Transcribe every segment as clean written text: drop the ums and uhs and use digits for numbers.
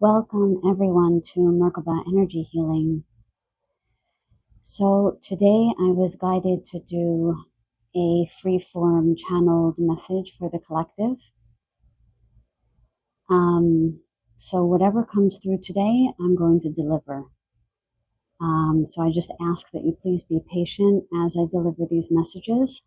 Welcome everyone to Merkaba Energy Healing. So today I was guided to do a free-form channeled message for the collective. So whatever comes through today, I'm going to deliver. So I just ask that you please be patient as I deliver these messages.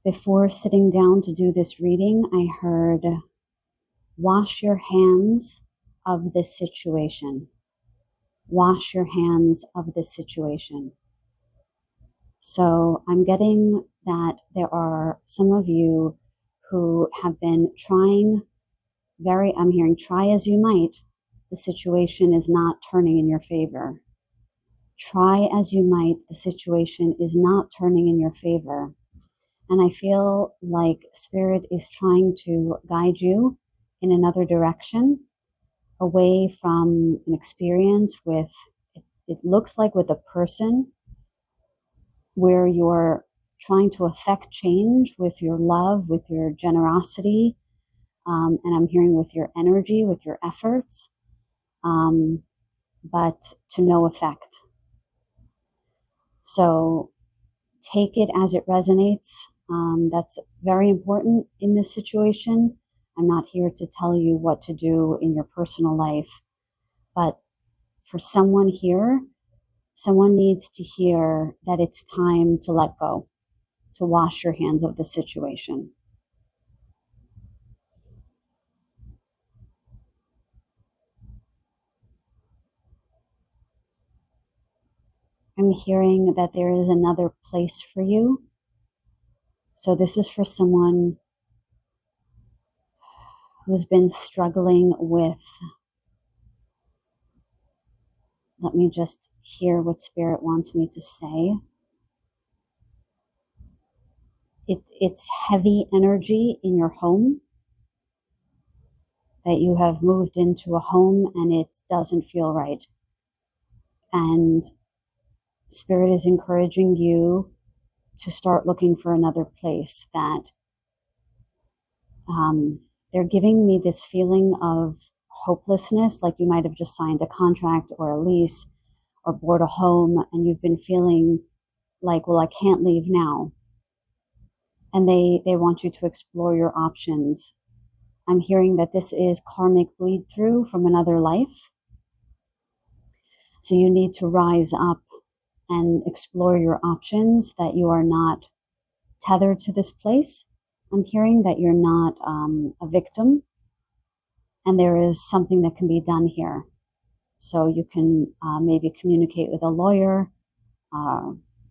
Before sitting down to do this reading, I heard, wash your hands of this situation. Wash your hands of this situation. So I'm getting that there are some of you who have been trying I'm hearing try as you might, the situation is not turning in your favor. Try as you might, the situation is not turning in your favor. And I feel like Spirit is trying to guide you in another direction, away from an experience with, it looks like with a person where you're trying to affect change with your love, with your generosity, and I'm hearing with your energy, with your efforts, but to no effect. So take it as it resonates. That's very important in this situation. I'm not here to tell you what to do in your personal life, but for someone here, someone needs to hear that it's time to let go, to wash your hands of the situation. I'm hearing that there is another place for you. So this is for someone who's been struggling with, let me just hear what Spirit wants me to say. It's heavy energy in your home, that you have moved into a home and it doesn't feel right. And Spirit is encouraging you to start looking for another place. That they're giving me this feeling of hopelessness, like you might have just signed a contract or a lease or bought a home and you've been feeling like, well, I can't leave now. And they want you to explore your options. I'm hearing that this is karmic bleed through from another life. So you need to rise up and explore your options, that you are not tethered to this place. I'm hearing that you're not a victim, and there is something that can be done here. So you can maybe communicate with a lawyer,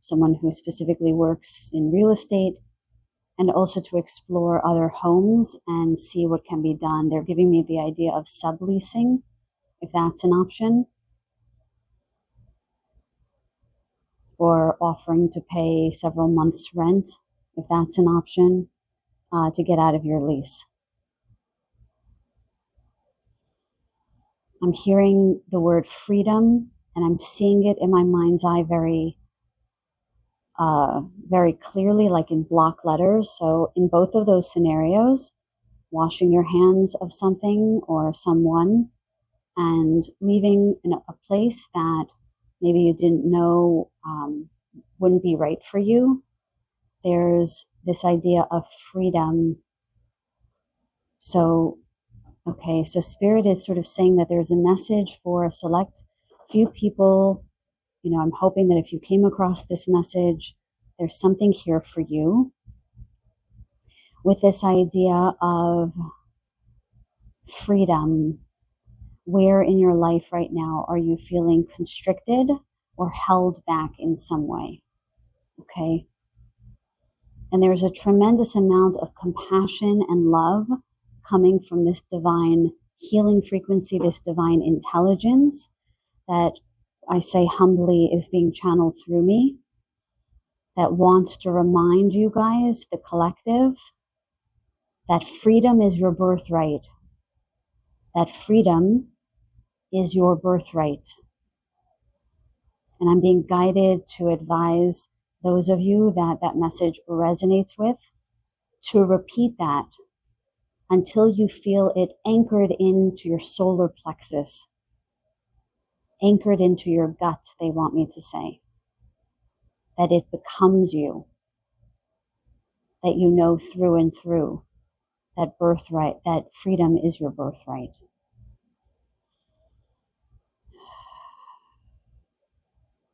someone who specifically works in real estate, and also to explore other homes and see what can be done. They're giving me the idea of subleasing, if that's an option, or offering to pay several months' rent, if that's an option, to get out of your lease. I'm hearing the word freedom, and I'm seeing it in my mind's eye very clearly, like in block letters. So in both of those scenarios, washing your hands of something or someone and leaving in a place that maybe you didn't know wouldn't be right for you, there's this idea of freedom. So, okay, so Spirit is sort of saying that there's a message for a select few people. You know, I'm hoping that if you came across this message, there's something here for you with this idea of freedom. Where in your life right now are you feeling constricted or held back in some way? Okay. And there's a tremendous amount of compassion and love coming from this divine healing frequency, this divine intelligence that I say humbly is being channeled through me, that wants to remind you guys, the collective, that freedom is your birthright. That freedom is your birthright. And I'm being guided to advise those of you that that message resonates with, to repeat that until you feel it anchored into your solar plexus, anchored into your gut, they want me to say, that it becomes you, that you know through and through that birthright, that freedom is your birthright.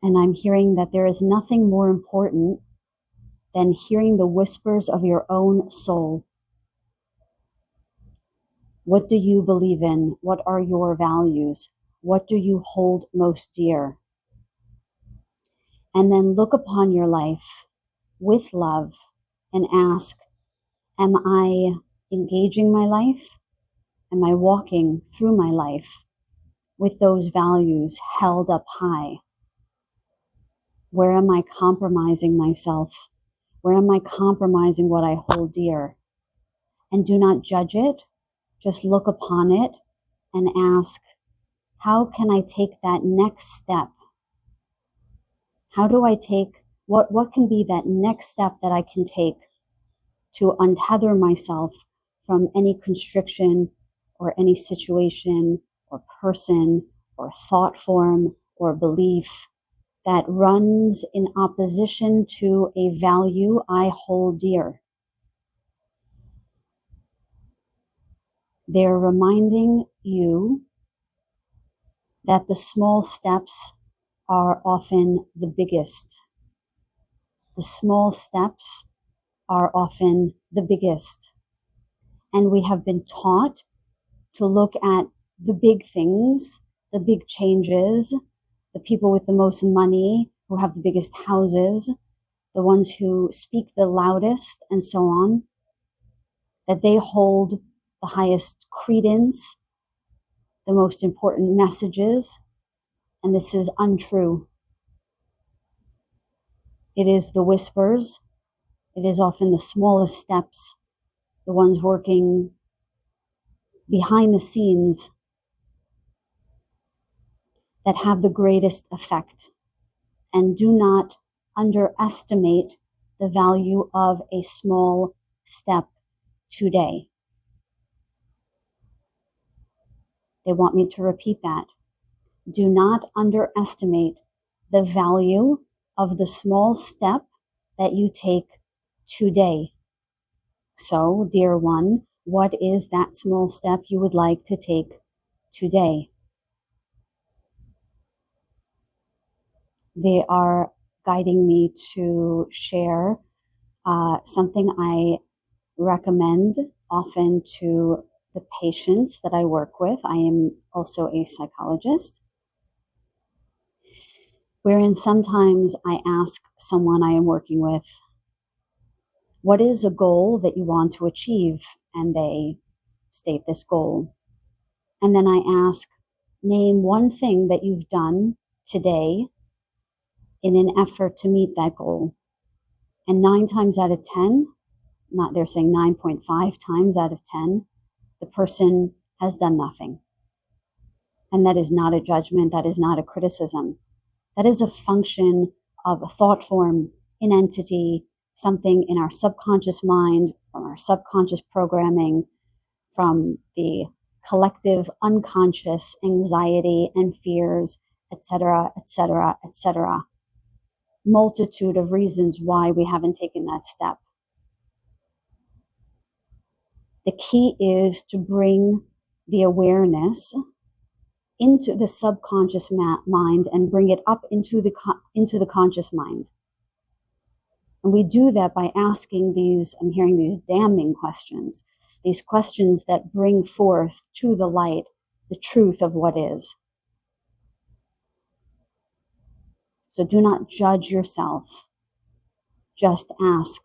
And I'm hearing that there is nothing more important than hearing the whispers of your own soul. What do you believe in? What are your values? What do you hold most dear? And then look upon your life with love and ask, am I engaging my life? Am I walking through my life with those values held up high? Where am I compromising myself? Where am I compromising what I hold dear? And do not judge it. Just look upon it and ask, how can I take that next step? How do I take, what can be that next step that I can take to untether myself from any constriction or any situation or person or thought form or belief that runs in opposition to a value I hold dear? They're reminding you that the small steps are often the biggest. The small steps are often the biggest. And we have been taught to look at the big things, the big changes, the people with the most money, who have the biggest houses, the ones who speak the loudest, and so on, that they hold the highest credence, the most important messages, and this is untrue. It is the whispers, it is often the smallest steps, the ones working behind the scenes, that have the greatest effect. And do not underestimate the value of a small step today. They want me to repeat that. Do not underestimate the value of the small step that you take today. So, dear one, what is that small step you would like to take today? They are guiding me to share something I recommend often to the patients that I work with. I am also a psychologist, wherein sometimes I ask someone I am working with, what is a goal that you want to achieve? And they state this goal. And then I ask, name one thing that you've done today in an effort to meet that goal. And 9 times out of 10, they're saying 9.5 times out of 10, the person has done nothing. And that is not a judgment, that is not a criticism. That is a function of a thought form, an entity, something in our subconscious mind, from our subconscious programming, from the collective unconscious anxiety and fears, etc., etc., etc. Multitude of reasons why we haven't taken that step. The key is to bring the awareness into the subconscious mind and bring it up into the conscious mind. And we do that by asking these, I'm hearing these damning questions, these questions that bring forth to the light the truth of what is. So do not judge yourself. Just ask,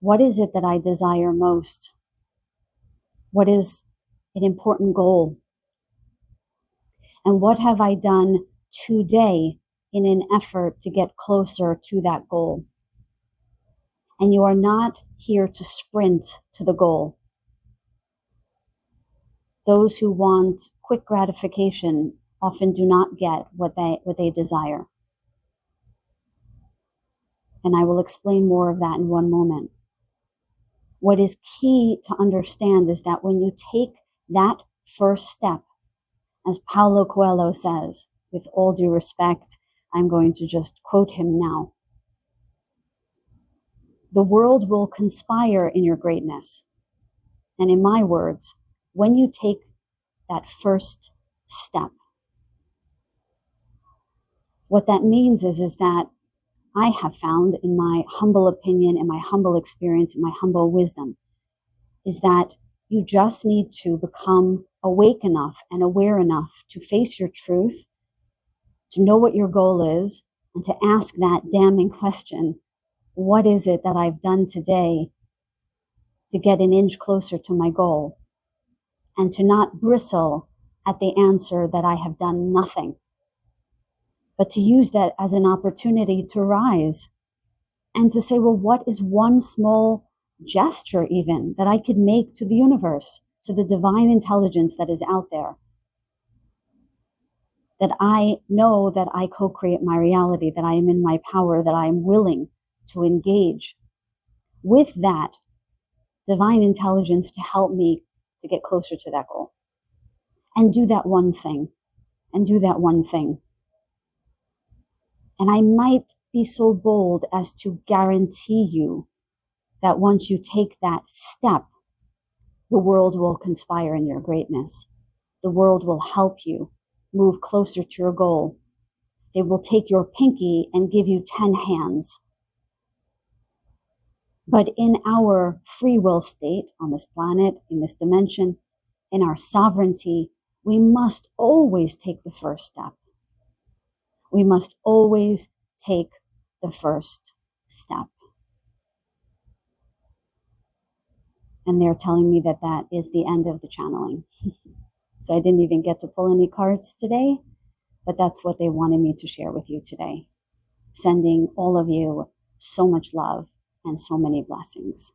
what is it that I desire most? What is an important goal? And what have I done today in an effort to get closer to that goal? And you are not here to sprint to the goal. Those who want quick gratification often do not get what they desire. And I will explain more of that in one moment. What is key to understand is that when you take that first step, as Paulo Coelho says, with all due respect, I'm going to just quote him now. The world will conspire in your greatness. And in my words, when you take that first step, what that means is that I have found, in my humble opinion, in my humble experience, in my humble wisdom, is that you just need to become awake enough and aware enough to face your truth, to know what your goal is, and to ask that damning question, what is it that I've done today to get an inch closer to my goal? And to not bristle at the answer that I have done nothing, but to use that as an opportunity to rise and to say, well, what is one small gesture even that I could make to the universe, to the divine intelligence that is out there, that I know that I co-create my reality, that I am in my power, that I am willing to engage with that divine intelligence to help me to get closer to that goal. And do that one thing, and do that one thing. And I might be so bold as to guarantee you that once you take that step, the world will conspire in your greatness. The world will help you move closer to your goal. They will take your pinky and give you 10 hands. But in our free will state on this planet, in this dimension, in our sovereignty, we must always take the first step. We must always take the first step. And they're telling me that that is the end of the channeling. So I didn't even get to pull any cards today, but that's what they wanted me to share with you today. Sending all of you so much love and so many blessings.